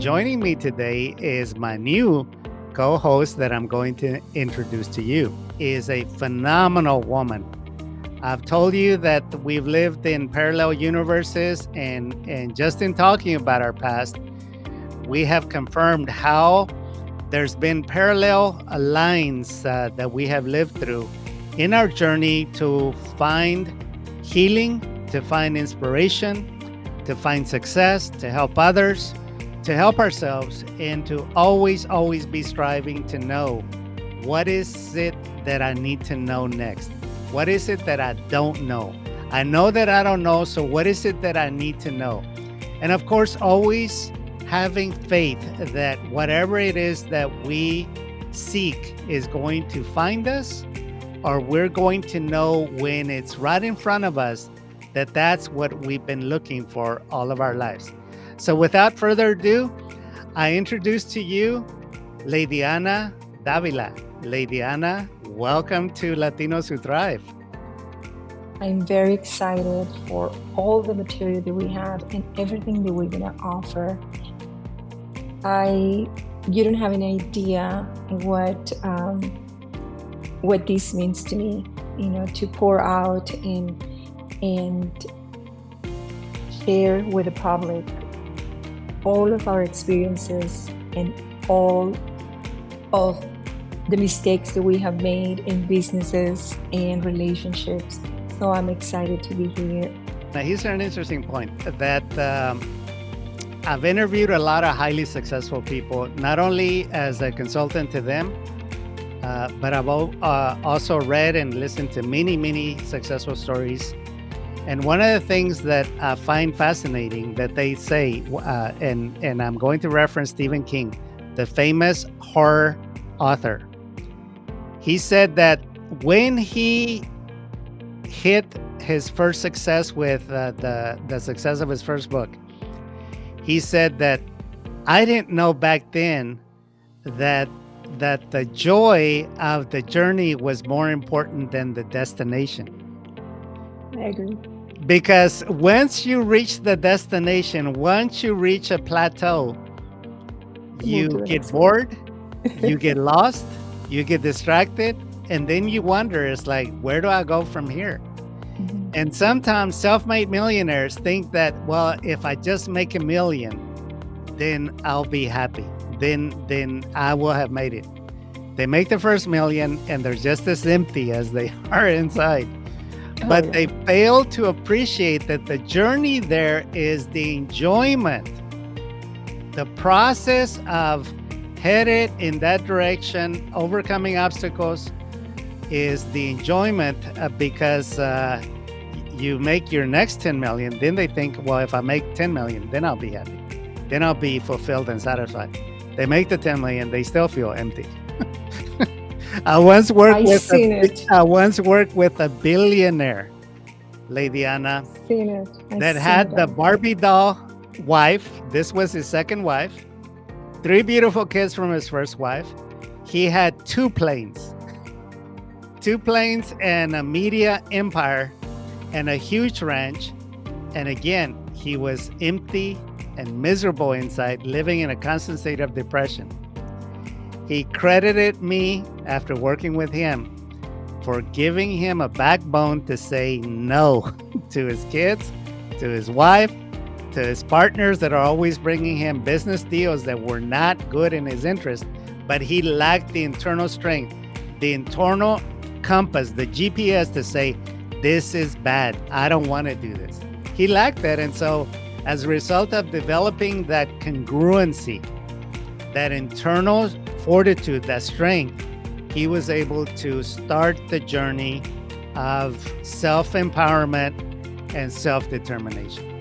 joining me today is my new co-host that I'm going to introduce to you. Is a phenomenal woman. I've told you that we've lived in parallel universes, and just in talking about our past, we have confirmed how there's been parallel lines that we have lived through in our journey to find healing, to find inspiration, to find success, to help others, to help ourselves, and to always be striving to know what is it that I need to know next? What is it that I don't know? I know that I don't know, so what is it that I need to know? And of course, always having faith that whatever it is that we seek is going to find us, or we're going to know when it's right in front of us that that's what we've been looking for all of our lives. So without further ado, I introduce to you Leidiana Davila. Leidiana, welcome to Latinos Who Thrive. I'm very excited for all the material that we have and everything that we're going to offer. You don't have any idea what this means to me, to pour out and share with the public all of our experiences and all of the mistakes that we have made in businesses and relationships. So I'm excited to be here. Now, here's an interesting point that I've interviewed a lot of highly successful people, not only as a consultant to them, but I've also read and listened to many successful stories. And one of the things that I find fascinating that they say, and I'm going to reference Stephen King, the famous horror author. He said that when he hit his first success with the success of his first book, he said that I didn't know back then that the joy of the journey was more important than the destination. I agree. Because once you reach the destination, once you reach a plateau, you get bored, you get lost, you get distracted, and then you wonder, it's like, where do I go from here? Mm-hmm. And sometimes self-made millionaires think that, well, if I just make $1 million, then I'll be happy. Then I will have made it. They make the first $1 million and they're just as empty as they are inside. But they fail to appreciate that the journey there is the enjoyment. The process of headed in that direction, overcoming obstacles, is the enjoyment because you make your next 10 million. Then they think, well, if I make 10 million, then I'll be happy. Then I'll be fulfilled and satisfied. They make the 10 million, they still feel empty. I once worked with a billionaire, Leidiana, that had the Barbie doll wife. This was his second wife. 3 beautiful kids from his first wife. He had 2 planes and a media empire and a huge ranch. And again, he was empty and miserable inside, living in a constant state of depression. He credited me after working with him for giving him a backbone to say no to his kids, to his wife, to his partners that are always bringing him business deals that were not good in his interest, but he lacked the internal strength, the internal compass, the GPS to say, this is bad. I don't want to do this. He lacked that. And so as a result of developing that congruency, that internal fortitude, that strength, he was able to start the journey of self-empowerment and self-determination.